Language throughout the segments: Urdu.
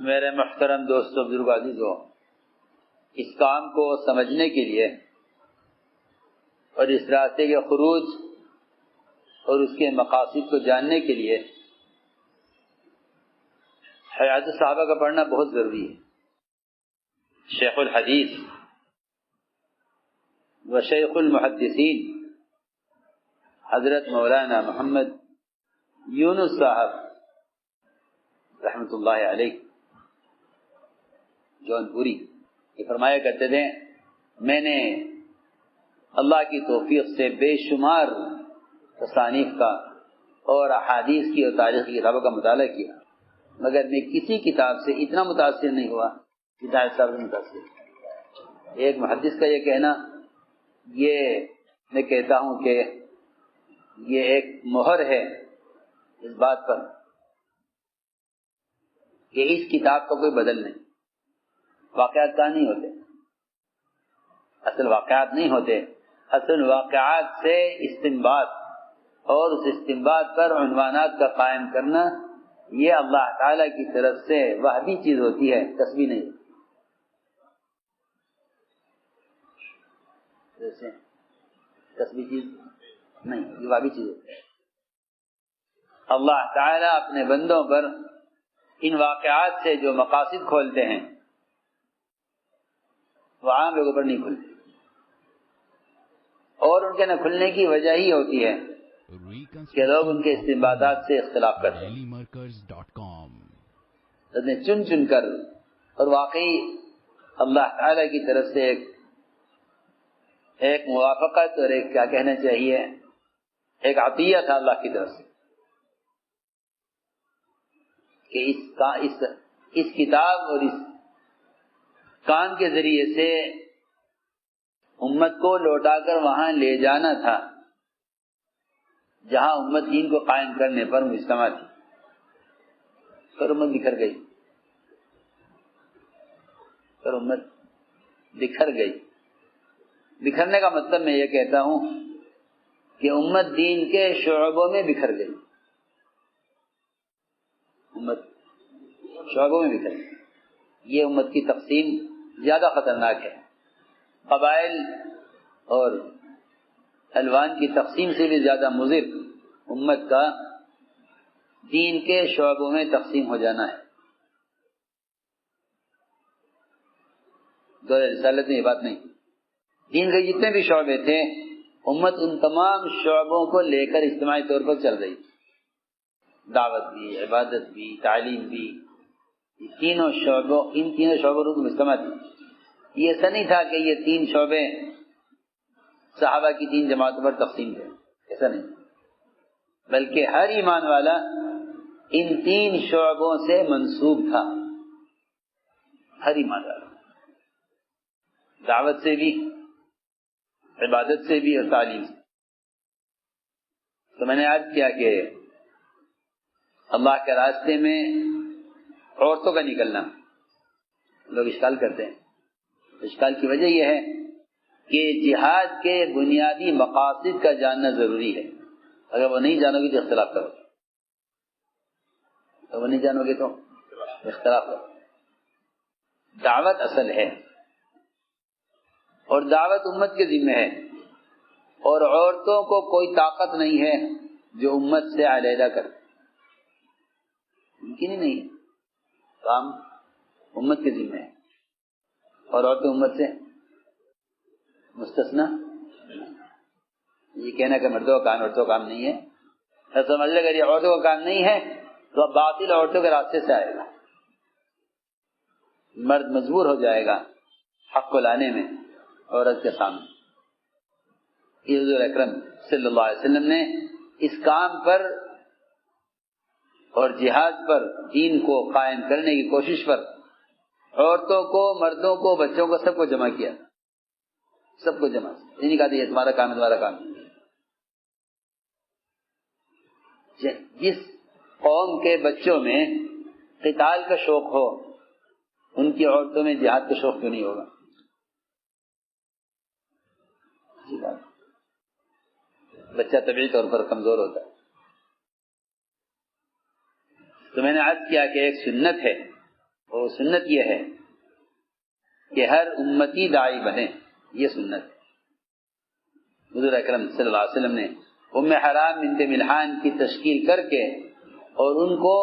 میرے محترم دوستو، بزرگو، عزیزو، اس کام کو سمجھنے کے لیے اور اس راستے کے خروج اور اس کے مقاصد کو جاننے کے لیے حیات الصحابہ کا پڑھنا بہت ضروری ہے۔ شیخ الحدیث و شیخ المحدثین حضرت مولانا محمد یونس صاحب رحمۃ اللہ علیہ جون پوری یہ فرمایا کرتے تھے، میں نے اللہ کی توفیق سے بے شمار تصانیف کا اور احادیث کی اور تاریخ کی کتابوں کا مطالعہ کیا، مگر میں کسی کتاب سے اتنا متاثر نہیں ہوا جتنا صاحب سے متاثر۔ ایک محدث کا یہ کہنا، یہ میں کہتا ہوں کہ یہ ایک مہر ہے اس بات پر کہ اس کتاب کا کوئی بدل نہیں۔ واقعات کا نہیں ہوتے، اصل واقعات نہیں ہوتے، اصل واقعات سے استنباط اور اس استنباط پر عنوانات کا قائم کرنا، یہ اللہ تعالی کی طرف سے وحی چیز ہوتی ہے، کسبی نہیں، کسبی چیز نہیں، یہ وحی چیز ہوتی ہے۔ اللہ تعالی اپنے بندوں پر ان واقعات سے جو مقاصد کھولتے ہیں وہ عام لوگوں پر نہیں کھلتے، اور ان کے نہ کھلنے کی وجہ ہی ہوتی ہے کہ لوگ ان کے استنباطات سے اختلاف کرتے ہیں، چن چن کر، اور واقعی اللہ تعالی کی طرف سے ایک موافقت اور ایک کیا کہنا چاہیے، ایک عطیہ تھا اللہ کی طرف سے کہ اس کتاب اور اس کام کے ذریعے سے امت کو لوٹا کر وہاں لے جانا تھا جہاں امت دین کو قائم کرنے پر مجتمع تھی، پر امت بکھر گئی، پر امت بکھر گئی۔ بکھرنے کا مطلب میں یہ کہتا ہوں کہ امت دین کے شعبوں میں بکھر گئی، امت شعبوں میں بکھر گئی۔ یہ امت کی تقسیم زیادہ خطرناک ہے، قبائل اور الوان کی تقسیم سے بھی زیادہ مضر امت کا دین کے شعبوں میں تقسیم ہو جانا ہے۔ دور رسالت میں یہ بات نہیں، دین کے جتنے بھی شعبے تھے امت ان تمام شعبوں کو لے کر اجتماعی طور پر چل رہی، دعوت بھی، عبادت بھی، تعلیم بھی، ان تینوں شعبوں کو مجتمع تھی۔ یہ ایسا نہیں تھا کہ یہ تین شعبے صحابہ کی تین جماعتوں پر تقسیم تھے، ایسا نہیں، بلکہ ہر ایمان والا ان تین شعبوں سے منسوب تھا، ہر ایمان والا، دعوت سے بھی، عبادت سے بھی اور تعلیم سے۔ تو میں نے عرض کیا کہ اللہ کے راستے میں عورتوں کا نکلنا، لوگ اشکال کرتے ہیں، اشکال کی وجہ یہ ہے کہ جہاد کے بنیادی مقاصد کا جاننا ضروری ہے، اگر وہ نہیں جانو گے تو اختلاف کرو، وہ نہیں جانو گے تو اختلاف کرو۔ دعوت اصل ہے اور دعوت امت کے ذمہ ہے، اور عورتوں کو کوئی طاقت نہیں ہے جو امت سے علیحدہ کرے، ممکن ہی نہیں، کام امت کے ذمہ ہے اور عورتیں امت سے مستثنا۔ یہ کہنا کہ مردوں کا کام عورتوں کا کام نہیں ہے، میں سمجھ لے اگر یہ عورتوں کا کام نہیں ہے تو اب باطل عورتوں کے راستے سے آئے گا، مرد مجبور ہو جائے گا حق کو لانے میں عورت کے سامنے۔ حضور اکرم صلی اللہ علیہ وسلم نے اس کام پر اور جہاد پر، دین کو قائم کرنے کی کوشش پر عورتوں کو، مردوں کو، بچوں کو، سب کو جمع کیا، سب کو جمع، یہ نہیں کہا یہ تمہارا کام ہے، تمہارا کام ہے۔ جس قوم کے بچوں میں قتال کا شوق ہو ان کی عورتوں میں جہاد کا شوق کیوں نہیں ہوگا؟ بچہ طبیعی طور پر کمزور ہوتا ہے۔ تو میں نے عرض کیا کہ ایک سنت ہے وہ سنت یہ ہے کہ ہر امتی داعی بنے، یہ سنت ہے۔ حضور اکرم صلی اللہ علیہ وسلم نے ام حرام بنت ملحان کی تشکیل کر کے اور ان کو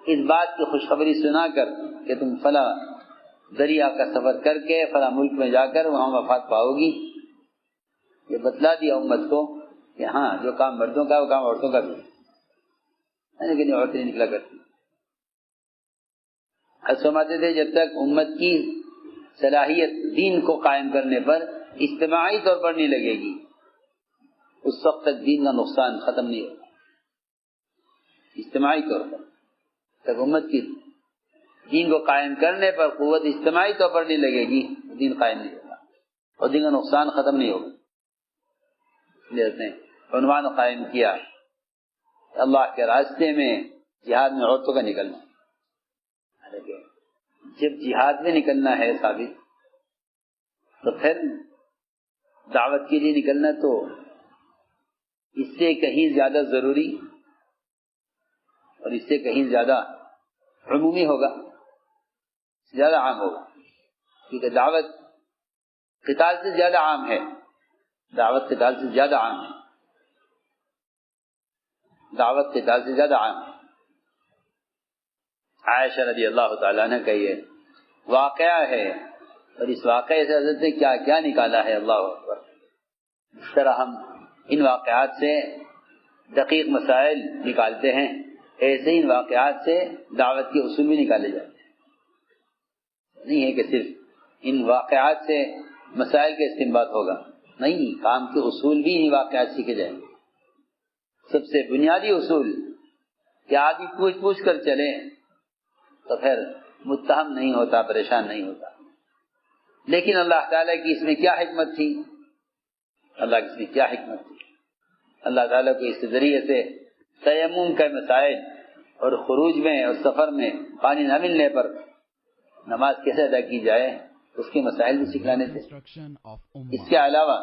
اس بات کی خوشخبری سنا کر کہ تم فلاں دریا کا سفر کر کے فلاں ملک میں جا کر وہاں وفات پاؤ گی، یہ بتلا دیا امت کو کہ ہاں جو کام مردوں کا وہ کام عورتوں کا بھی ہے، لیکن عورتیں نہیں نکلا کرتی۔ فرماتے تھے جب تک امت کی صلاحیت دین کو قائم کرنے پر اجتماعی طور پر نہیں لگے گی، اس وقت تک دین کا نقصان ختم نہیں ہوگا۔ اجتماعی طور پر تک امت کی دین کو قائم کرنے پر قوت اجتماعی طور پر نہیں لگے گی، دین قائم نہیں ہوگا اور دین کا نقصان ختم نہیں ہوگا۔ نے عنوان قائم کیا اللہ کے راستے میں جہاد میں عورتوں کا نکلنا۔ جب جہاد میں نکلنا ہے ثابت، تو پھر دعوت کے لیے نکلنا تو اس سے کہیں زیادہ ضروری اور اس سے کہیں زیادہ عمومی ہوگا، زیادہ عام ہوگا، کیونکہ دعوت قتال سے زیادہ عام ہے، دعوت قتال سے زیادہ عام ہے، دعوت قتال سے زیادہ عام ہے۔ عائشہ رضی اللہ تعالیٰ عنہ کا یہ واقعہ ہے، اور اس واقعے سے حضرت نے کیا کیا نکالا ہے، اللہ اکبر۔ اس طرح ہم ان واقعات سے دقیق مسائل نکالتے ہیں، ایسے ہی ان واقعات سے دعوت کے اصول بھی نکالے جاتے ہیں۔ نہیں ہے کہ صرف ان واقعات سے مسائل کا استنباط ہوگا، نہیں، کام کے اصول بھی ان واقعات سیکھے جائیں گے۔ سب سے بنیادی اصول کہ آدمی پوچھ پوچھ کر چلے تو پھر متہم نہیں ہوتا، پریشان نہیں ہوتا۔ لیکن اللہ تعالیٰ کی اس میں کیا حکمت تھی، اللہ کی اس میں کیا حکمت تھی، اللہ تعالیٰ کو اس ذریعے سے تیمم کا مسائل اور خروج میں اور سفر میں پانی نہ ملنے پر نماز کیسے ادا کی جائے اس کے مسائل بھی سکھلانے تھے۔ اس کے علاوہ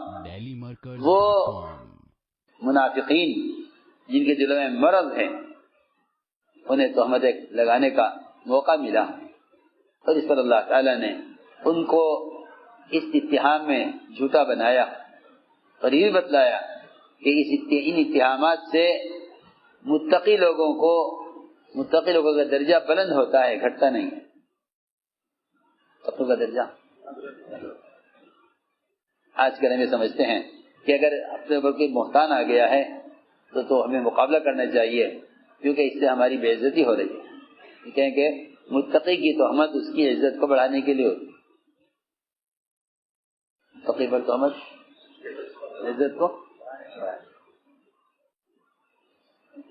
وہ منافقین جن کے دلوں میں مرض ہے انہیں تہمتیں لگانے کا موقع ملا، اور اس پر اللہ تعالیٰ نے ان کو اس اتہام میں جھوٹا بنایا اور یہ بھی بتلایا کہ ان اتہامات سے متقی لوگوں کا درجہ بلند ہوتا ہے، گھٹتا نہیں۔ تقوی کا درجہ آج کل ہمیں سمجھتے ہیں کہ اگر اپنے اوپر کوئی بہتان آ گیا ہے تو ہمیں مقابلہ کرنا چاہیے، کیونکہ اس سے ہماری بے عزتی ہو رہی ہے۔ کہیں کہ متقی کی تہمت اس کی عزت کو بڑھانے کے لیے ہوتی ہے، متقی پر تہمت عزت کو،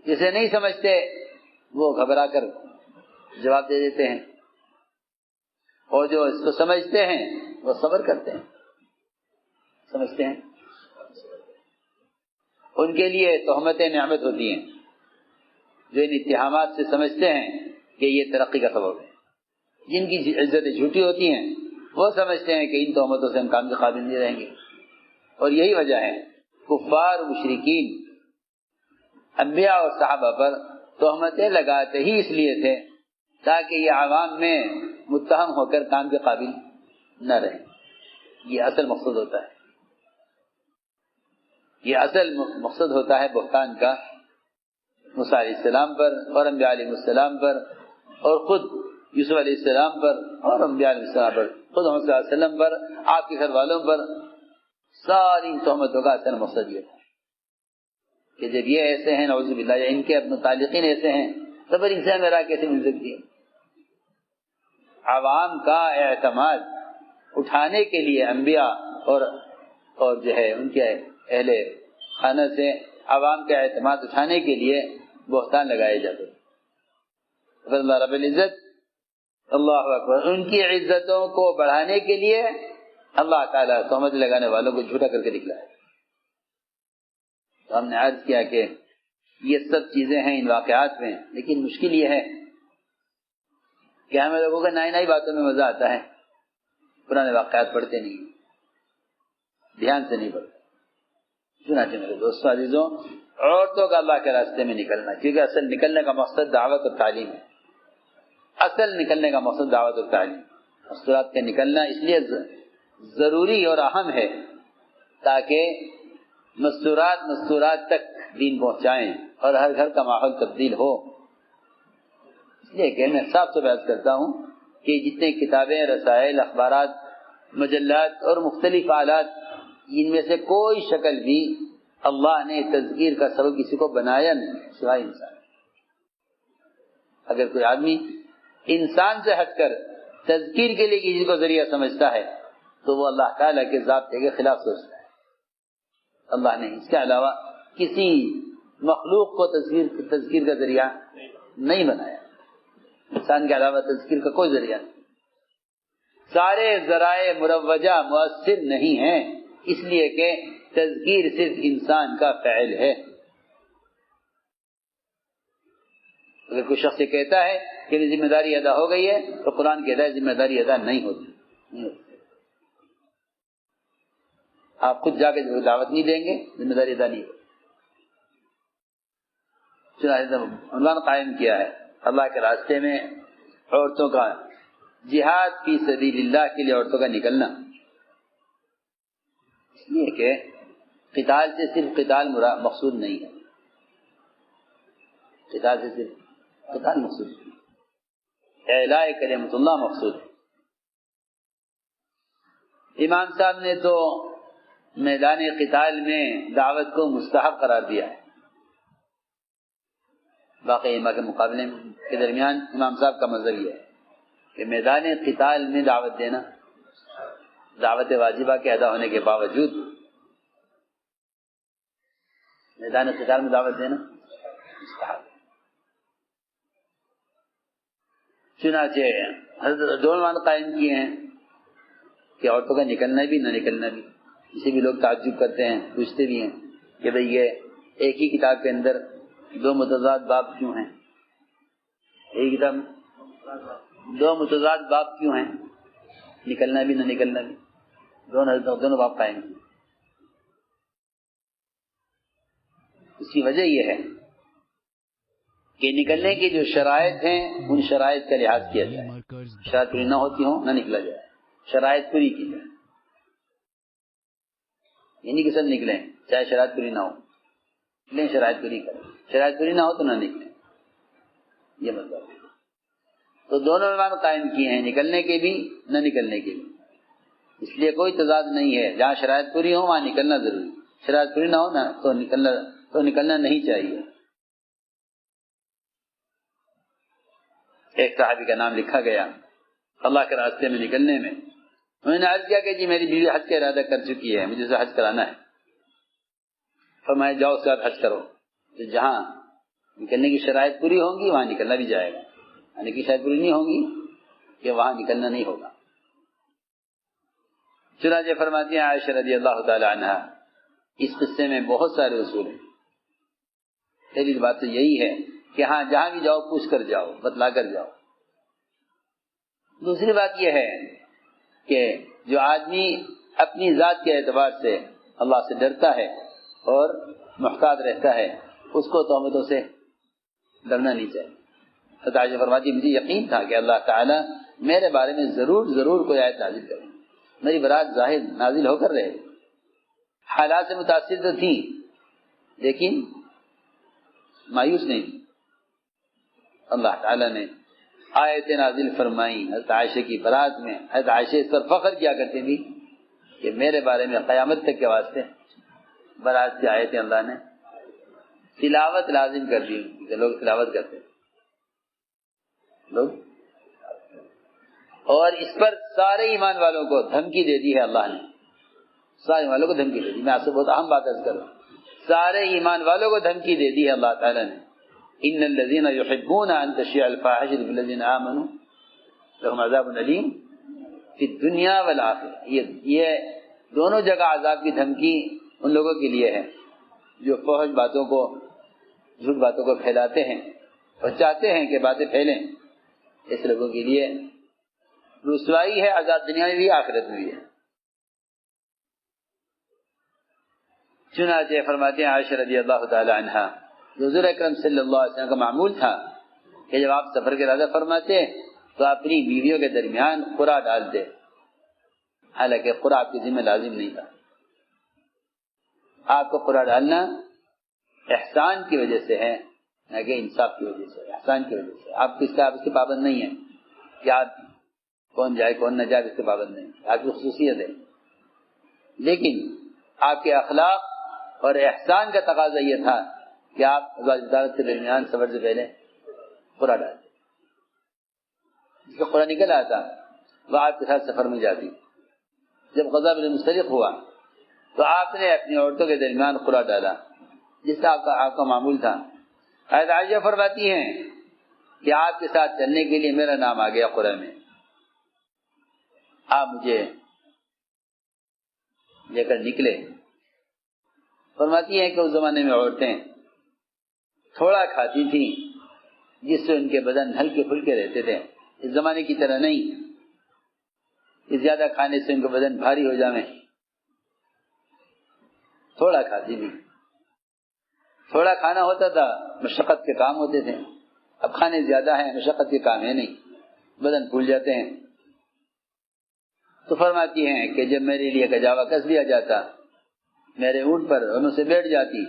جسے نہیں سمجھتے وہ گھبرا کر جواب دے دیتے ہیں، اور جو اس کو سمجھتے ہیں وہ صبر کرتے ہیں، سمجھتے ہیں۔ ان کے لیے تہمتیں نعمت ہوتی ہیں، جو ان اتہامات سے سمجھتے ہیں کہ یہ ترقی کا سبب ہے۔ جن کی عزتیں جھوٹی ہوتی ہیں وہ سمجھتے ہیں کہ ان تہمتوں سے ہم کام کے قابل نہیں رہیں گے، اور یہی وجہ ہے کفار و مشرکین انبیاء اور صحابہ پر تہمتیں لگاتے ہی اس لیے تھے تاکہ یہ عوام میں متہم ہو کر کام کے قابل نہ رہیں۔ یہ اصل مقصد ہوتا ہے، یہ اصل مقصد ہوتا ہے بہتان کا، موسیٰ علیہ السلام پر اور انبیاء علیہ السلام پر، اور خود یوسف علیہ السلام پر اور انبیاء علیہ السلام پر، خود محمد صلی اللہ علیہ وسلم پر، آپ کے گھر والوں پر، ساری تہمتوں کا اصل مقصد یہ تھا کہ جب یہ ایسے ہیں نعوذ باللہ، یا ان کے متعلقین ایسے ہیں تو پھر ان سے ہمیں راہ کیسے مل سکتی ہے؟ عوام کا اعتماد اٹھانے کے لیے انبیاء اور جو ہے ان کے اہل خانہ سے عوام کا اعتماد اٹھانے کے لیے بہتان لگائے جاتے ہیں۔ اللہ رب العزت، اللہ اکبر، ان کی عزتوں کو بڑھانے کے لیے اللہ تعالیٰ تہمت لگانے والوں کو جھوٹا کر کے دکھلایا۔ تو ہم نے عرض کیا کہ یہ سب چیزیں ہیں ان واقعات میں، لیکن مشکل یہ ہے کہ ہمیں لوگوں کا نئی نئی باتوں میں مزہ آتا ہے، پرانے واقعات پڑھتے نہیں، دھیان سے نہیں پڑھتے۔ چنانچہ میرے دوستوں عزیزوں، عورتوں کا اللہ کے راستے میں نکلنا، کیونکہ اصل نکلنے کا مقصد دعوت اور تعلیم ہے، اصل نکلنے کا مقصد دعوت اور تعلیم، مستورات کا نکلنا اس لیے ضروری اور اہم ہے تاکہ مستورات تک دین پہنچائیں اور ہر گھر کا ماحول تبدیل ہو۔ اس لیے کہ میں صاف بات کرتا ہوں کہ جتنے کتابیں، رسائل، اخبارات، مجلات اور مختلف آلات، ان میں سے کوئی شکل بھی اللہ نے تذکیر کا سبب کسی کو بنایا نہیں سوائے انسان۔ اگر کوئی آدمی انسان سے ہٹ کر تذکیر کے لیے کسی کو ذریعہ سمجھتا ہے تو وہ اللہ تعالیٰ کے ضابطے کے خلاف سوچتا ہے۔ اللہ نے اس کے علاوہ کسی مخلوق کو تذکیر کا ذریعہ نہیں بنایا، انسان کے علاوہ تذکیر کا کوئی ذریعہ نہیں۔ سارے ذرائع مروجہ مؤثر نہیں ہیں، اس لیے کہ تذکیر صرف انسان کا فعل ہے۔ اگر کوئی شخص یہ کہتا ہے کہ ذمہ داری ادا ہو گئی ہے تو قرآن کہتا ہے ذمہ داری ادا نہیں ہوتی۔ آپ خود جا کے دعوت نہیں دیں گے، ذمہ داری ادا نہیں ہوگی۔ چنانچہ عنوان قائم کیا ہے اللہ کے راستے میں عورتوں کا جہاد فی سبیل اللہ کے لیے عورتوں کا نکلنا، اس لیے کہ قتال سے صرف قتال مقصود نہیں ہے، قتال سے صرف قتال مقصود نہیں، اعلاء کلمۃ اللہ مقصود ہے۔ امام صاحب نے تو میدان قتال میں دعوت کو مستحب قرار دیا ہے، باقی ائمہ کے مقابلے کے درمیان امام صاحب کا مذہب یہ ہے کہ میدان قتال میں دعوت دینا، دعوت واجبہ کے ادا ہونے کے باوجود میدان قتال میں دعوت دینا مستحب۔ چنانچہ حضرت دو عنوان قائم کیے ہیں کہ عورتوں کا نکلنا بھی نہ نکلنا بھی۔ اسے بھی لوگ تعجب کرتے ہیں، پوچھتے بھی ہیں کہ بھئی یہ ایک ہی کتاب کے اندر دو متضاد باب کیوں ہیں، ایک کتاب دو متضاد باب کیوں ہیں، نکلنا بھی نہ نکلنا بھی، دونوں باب قائم ہیں۔ اس کی وجہ یہ ہے کہ نکلنے کی جو شرائط ہیں ان شرائط کا لحاظ کیا جائے، شرائط پوری نہ ہوتی ہوں نہ نکلا جائے، شرائط پوری کی جائے، یعنی کہ سب نکلیں چاہے شرائط پوری نہ ہو، نکلیں شرائط پوری کریں، شرائط پوری نہ ہو تو نہ نکلیں، یہ مطلب ہے۔ تو دونوں عنوان قائم کیے ہیں، نکلنے کے بھی نہ نکلنے کے بھی، اس لیے کوئی تضاد نہیں ہے، جہاں شرائط پوری ہو وہاں نکلنا ضروری، شرائط پوری نہ ہو نا تو نکلنا نہیں چاہیے۔ ایک صحابی کا نام لکھا گیا اللہ کے راستے میں نکلنے میں، انہوں نے عرض کیا کہ جی میری بیوی حج کا ارادہ کر چکی ہے، مجھے اسے حج کرانا ہے۔ فرمایا جاؤ اس کے بعد حج کرو، تو جہاں نکلنے کی شرائط پوری ہوں گی وہاں نکلنا بھی جائے گا، یعنی کہ شرائط پوری نہیں ہوں گی کہ وہاں نکلنا نہیں ہوگا۔ چنانچہ فرماتی ہیں عائشہ رضی اللہ تعالی عنہ اس قصے میں بہت سارے اصول ہیں۔ پہلی بات تو یہی ہے کہ ہاں جہاں بھی جاؤ پوچھ کر جاؤ، بتلا کر جاؤ۔ دوسری بات یہ ہے کہ جو آدمی اپنی ذات کے اعتبار سے اللہ سے ڈرتا ہے اور محتاط رہتا ہے اس کو تہمتوں سے ڈرنا نہیں چاہیے۔ حضرت عائشہ فرماتی مجھے یقین تھا کہ اللہ تعالیٰ میرے بارے میں ضرور کوئی آیت نازل کرے، میری برات ظاہر نازل ہو کر رہے۔ حالات سے متاثر تو تھی لیکن مایوس نہیں تھی۔ اللہ تعالیٰ نے آیت نازل فرمائی حضرت عائشہ کی برات میں، حضرت عائشہ اس پر فخر کیا کرتی تھی کہ میرے بارے میں قیامت تک کے واسطے برات کی آیتیں اللہ نے تلاوت لازم کر دی کہ لوگ تلاوت کرتے لوگ، اور اس پر سارے ایمان والوں کو دھمکی دے دی ہے اللہ نے، سارے ایمان والوں کو دھمکی دے دی۔ میں آپ سے بہت اہم بات عرض کر رہا ہوں، سارے ایمان والوں کو دھمکی دے دی ہے اللہ تعالیٰ نے، ان الذين يحبون ان تشيع الفاحشة في الذين آمنوا لهم عذاب أليم في الدنيا والآخرة۔ یہ دونوں جگہ عذاب کی دھمکی ان لوگوں کے لیے ہے جو فحش باتوں کو، جھوٹ باتوں کو پھیلاتے ہیں اور چاہتے ہیں کہ باتیں پھیلیں، اس لوگوں کے لیے رسوائی ہے، عذاب دنیا میں بھی آخرت میں بھی ہے۔ چنانچہ فرماتے ہیں عائشہ رضی اللہ تعالی عنہا حضور اکرم صلی اللہ علیہ وسلم کا معمول تھا کہ جب آپ سفر کے ارادہ فرماتے تو اپنی بیویوں کے درمیان قرعہ ڈالتے، حالانکہ قرعہ آپ کے ذمہ لازم نہیں تھا. آپ کو قرعہ ڈالنا احسان کی وجہ سے ہے، نہ کہ انصاف کی وجہ سے، احسان کی وجہ سے. آپ اس کے پابند نہیں ہیں کہ آپ کون جائے کون نہ جائے، اس کے پابند نہیں، آپ کی خصوصیت ہے. لیکن آپ کے اخلاق اور احسان کا تقاضا یہ تھا کہ آپ عدالت کے درمیان سفر سے پہلے قرعہ ڈالتے. جس کا قرعہ نکل آتا وہ آپ کے ساتھ سفر میں جاتی. جب غزوہ بن مستلق ہوا تو آپ نے اپنی عورتوں کے درمیان قرعہ ڈالا، جس سے آپ کا معمول تھا. حضرت عائشہ فرماتی ہیں کہ آپ کے ساتھ چلنے کے لیے میرا نام آ گیا قرعہ میں. آپ مجھے لے کر نکلے. فرماتی ہیں کہ اس زمانے میں عورتیں تھوڑا کھاتی تھیں جس سے ان کے بدن ہلکے پھلکے رہتے تھے. اس زمانے کی طرح نہیں کہ زیادہ کھانے سے ان کا بدن بھاری ہو جائے. تھوڑا کھاتی تھی. تھوڑا کھانا ہوتا تھا، مشقت کے کام ہوتے تھے. اب کھانے زیادہ ہیں، مشقت کے کام ہے نہیں، بدن پھول جاتے ہیں. تو فرماتی ہیں کہ جب میرے لیے کجاوا کس دیا جاتا، میرے اونٹ پر ان سے بیٹھ جاتی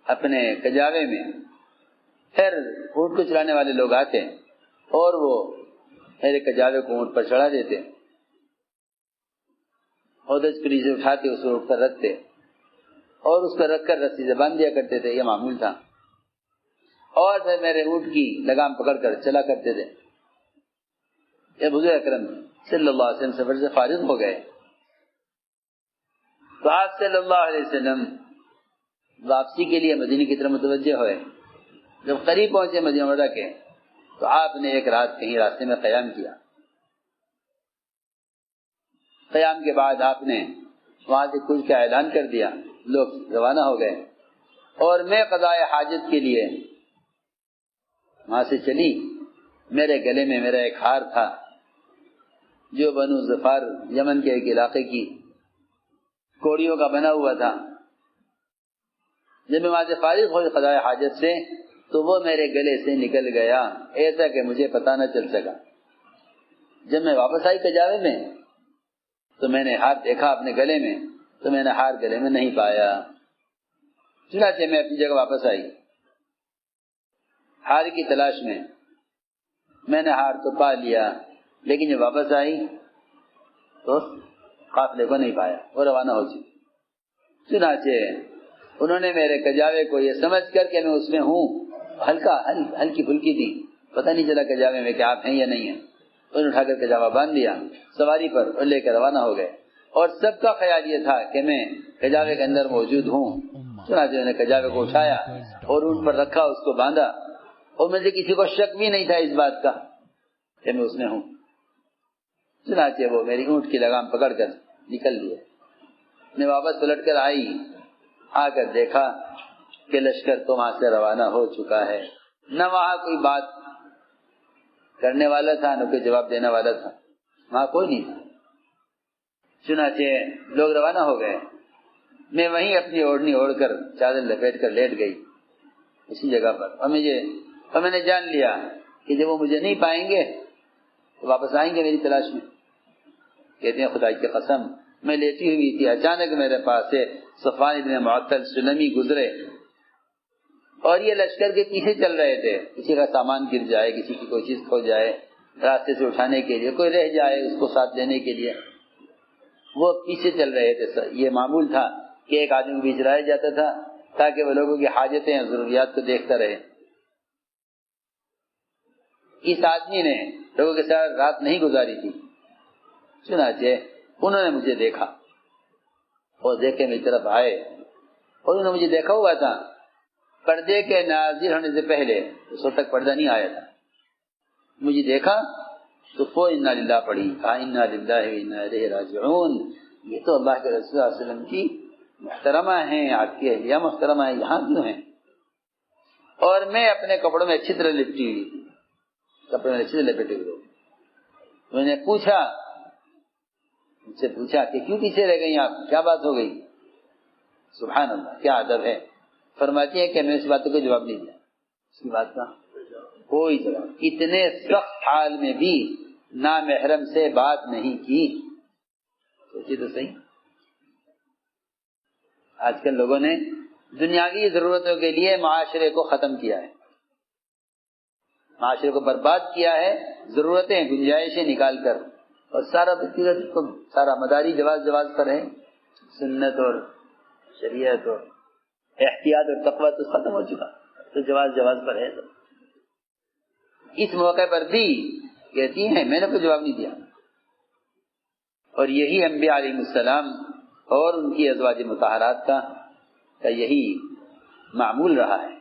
اپنے کجاوے میں. پھر اونٹ کو چلانے والے لوگ آتے اور وہ میرے کجاوے کو اونٹ پر چڑھا دیتے، ہودج پری سے اٹھاتے، اس کو اٹھ کر رکھتے اور اس کو رکھ کر رسی سے باندھ دیا کرتے تھے. یہ معمول تھا. اور پھر میرے اونٹ کی لگام پکڑ کر چلا کرتے تھے. جب حضور اکرم صلی اللہ علیہ وسلم سفر سے فارغ ہو گئے تو آپ صلی اللہ علیہ وسلم واپسی کے لیے مدینے کی طرف متوجہ ہوئے. جب قریب پہنچے مدینہ منورہ کے تو آپ نے ایک رات کہیں راستے میں قیام کیا. قیام کے بعد آپ نے وہاں سے کچھ کا اعلان کر دیا. لوگ روانہ ہو گئے اور میں قضاء حاجت کے لیے وہاں سے چلی. میرے گلے میں میرا ایک ہار تھا جو بنو ظفار یمن کے ایک علاقے کی کوڑیوں کا بنا ہوا تھا. جب میں وہاں سے فارغ ہوئی قضاء حاجت سے تو وہ میرے گلے سے نکل گیا، ایسا کہ مجھے پتہ نہ چل سکا. جب میں واپس آئی کجاوے میں تو میں نے ہار دیکھا اپنے گلے میں، تو میں نے ہار گلے میں نہیں پایا. چنانچہ میں اپنی جگہ واپس آئی ہار کی تلاش میں نے ہار تو پا لیا، لیکن جب واپس آئی تو قافلے کو نہیں پایا، وہ روانہ ہو چکی. چنانچہ انہوں نے میرے کجاوے کو یہ سمجھ کر کہ میں اس میں ہوں، ہلکی پھلکی تھی، پتہ نہیں چلا کجاوے میں کہ آپ ہیں یا نہیں ہیں. انہوں نے اٹھا کر کجاوا باندھ دیا سواری پر اور لے کر روانہ ہو گئے. اور سب کا خیال یہ تھا کہ میں کجاوے کے اندر موجود ہوں. چنانچہ انہوں نے کجاوے کو اٹھایا اور اونٹ پر رکھا، اس کو باندھا، اور مجھے کسی کو شک بھی نہیں تھا اس بات کا کہ میں اس میں ہوں. چنانچہ وہ میری اونٹ کی لگام پکڑ کر نکل لیے. میں واپس پلٹ کر آئی، آ کر دیکھا کہ لشکر تو وہاں سے روانہ ہو چکا ہے. نہ وہاں کوئی بات کرنے والا تھا، نہ کوئی جواب دینے والا تھا، وہاں کوئی نہیں تھا. چنانچہ لوگ روانہ ہو گئے. میں وہیں اپنی اوڑھنی اوڑھ کر چادر لپیٹ کر لیٹ گئی اسی جگہ پر. اور میں نے جان لیا کہ جب وہ مجھے نہیں پائیں گے تو واپس آئیں گے میری تلاش میں. کہتے ہیں خدا کی قسم میں لیٹی ہوئی تھی، اچانک میرے پاس سے صفوان بن معطل سلمی گزرے اور یہ لشکر کے پیچھے چل رہے تھے. کسی کا سامان گر جائے، کسی کی کوئی چیز کھو جائے، راستے سے اٹھانے کے لیے کوئی رہ جائے اس کو ساتھ دینے کے لیے وہ پیچھے چل رہے تھے. یہ معمول تھا کہ ایک آدمی کو بیچ رہا جاتا تھا تاکہ وہ لوگوں کی حاجتیں اور ضروریات کو دیکھتا رہے. اس آدمی نے لوگوں کے ساتھ رات نہیں گزاری تھی. چنانچہ انہوں نے مجھے دیکھا اور دیکھ کے میری طرف آئے اور انہوں نے مجھے دیکھا ہوا تھا پردے کے نازل ہونے سے پہلے، اس وقت تک پردہ نہیں آیا تھا. مجھے دیکھا تو فوراً انا للہ پڑھی، انا للہ و انا الیہ راجعون. یہ تو اللہ کے رسول صلی اللہ علیہ وسلم کی محترمہ ہیں، آپ کی اہلیہ محترمہ ہیں، یہاں کیوں ہیں؟ اور میں اپنے کپڑوں میں اچھی طرح لپٹی ہوئی، کپڑے میں اچھی طرح لپٹی ہوئی. میں نے مجھ سے پوچھا کہ کیوں پیچھے رہ گئی آپ، کیا بات ہو گئی؟ سبحان اللہ، کیا ادب ہے. فرماتی ہے کہ میں اس بات کو جواب نہیں دیا. اس کی بات کا کوئی جواب. اتنے سخت حال میں بھی نامحرم سے بات نہیں کی. سوچیے تو صحیح. آج کل لوگوں نے دنیاوی ضرورتوں کے لیے معاشرے کو ختم کیا ہے، معاشرے کو برباد کیا ہے، ضرورتیں گنجائشیں نکال کر، اور سارا مداری جواز پر ہے. سنت اور شریعت اور احتیاط اور تقویٰ تو ختم ہو چکا، تو جواز پر ہے. تو اس موقع پر بھی کہتی ہیں میں نے کوئی جواب نہیں دیا. اور یہی انبیاء علیہ السلام اور ان کی ازواج مطہرات کا یہی معمول رہا ہے.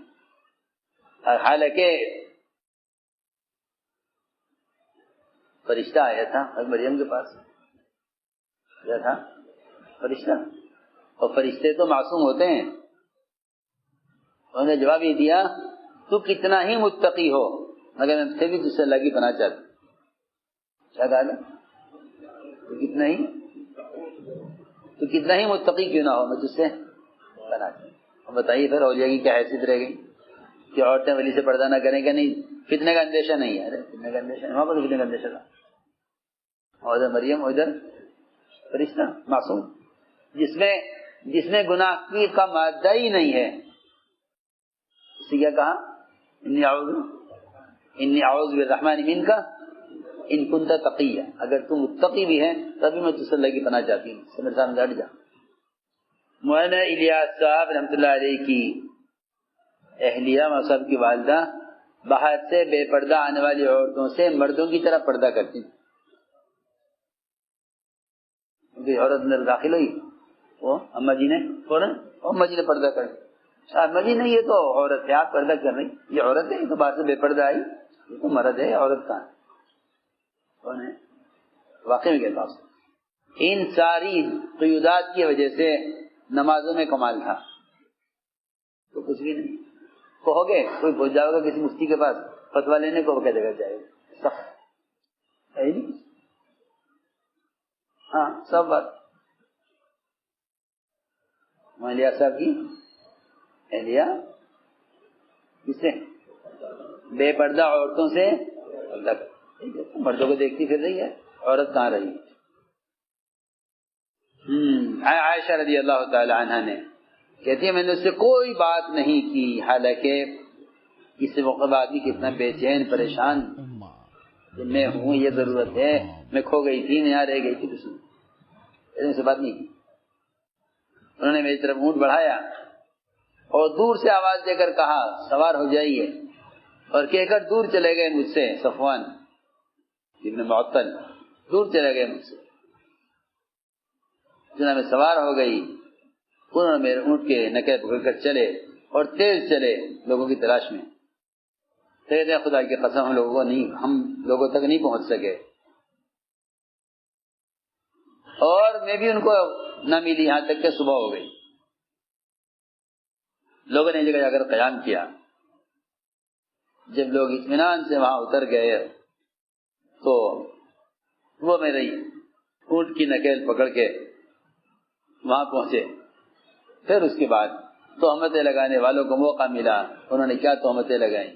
اور حالانکہ فرشتہ آیا تھا مریم کے پاس، کیا تھا فرشتہ، اور فرشتے تو معصوم ہوتے ہیں. انہوں نے جواب یہ دیا تو کتنا ہی متقی ہو مگر میں پھر بھی تجھ سے اللہ کی پناہ چاہتا. کیا کہا نا؟ تو کتنا ہی متقی کیوں نہ ہو میں تجھ سے پناہ چاہتا. بتائیے پھر اولیاء کی کیا حیثیت رہ گئی کہ عورتیں ولی سے پردہ نہ کریں کہ نہیں؟ فتنے کا اندیشہ نہیں ہے. ارے فتنے کا اندیشہ نہیں، وہاں پر فتنے کا اندیشہ تھا. ادھر مریم ادھر فرشتہ معصوم، جس میں گناہ کا مادہ ہی نہیں ہے. اس سے کیا کہا؟ انی اعوذ بالرحمن منک ان کنت تقیہ، اگر تم متقی بھی ہے تبھی میں تجھ سے اللہ کی پناہ چاہتی ہوں، میرے سامنے ہٹ جا. مولانا الیاس صاحب رحمۃ اللہ علیہ کی اہلیہ صاحب کی والدہ باہر سے بے پردہ آنے والی عورتوں سے مردوں کی طرح پردہ کرتی تھی. عورت اندر داخل ہوئی، وہ اما جی نے فوراً اما جی نے پردہ کر دیا. اما جی نہیں، یہ تو عورت ہے، آپ پردہ کر رہی، یہ عورت ہے، یہ تو باہر سے بے پردہ آئی، یہ تو مرد ہے، عورت کہاں ہے؟ کون ہے؟ واقعی میں کہتا ہوں ان ساری قیودات کی وجہ سے نمازوں میں کمال تھا. تو کچھ بھی نہیں کہو گے، کوئی پہنچ جاؤ گا کسی مفتی کے پاس فتویٰ لینے کو، وہ کہہ دے گا جائے سخت ہے نہیں. ہاں سب بات الیاس صاحب کی اہلیہ کس سے بے پردہ عورتوں سے پردہ کر، مردوں کو دیکھتی پھر رہی ہے، عورت کہاں رہی. عائشہ رضی اللہ تعالی عنہ نے کہتی ہے میں نے اس سے کوئی بات نہیں کی، حالانکہ اس موقع پر آدمی کتنا بے چین پریشان کہ میں ہوں، یہ ضرورت ہے، میں کھو گئی تھی، میں یہاں رہ گئی تھی، کسی سے بات نہیں کی. انہوں نے میری طرف اونٹ بڑھایا اور دور سے آواز دے کر کہا سوار ہو جائیے، اور کہہ کر دور چلے گئے مجھ سے. صفوان ابن معطل دور چلے گئے مجھ سے. جناب میں سوار ہو گئی، انہوں نے میرے اونٹ کے نکے پکڑ کر چلے اور تیز چلے لوگوں کی تلاش میں. کہتے ہیں خدا کی قسم ہم لوگوں تک نہیں پہنچ سکے، اور میں بھی ان کو نہ ملی، یہاں تک کہ صبح ہو گئی. لوگوں نے جگہ جا کر قیام کیا. جب لوگ اطمینان سے وہاں اتر گئے تو وہ میری اونٹ کی نکیل پکڑ کے وہاں پہنچے. پھر اس کے بعد تہمتیں لگانے والوں کو موقع ملا. انہوں نے کیا تہمتیں لگائیں؟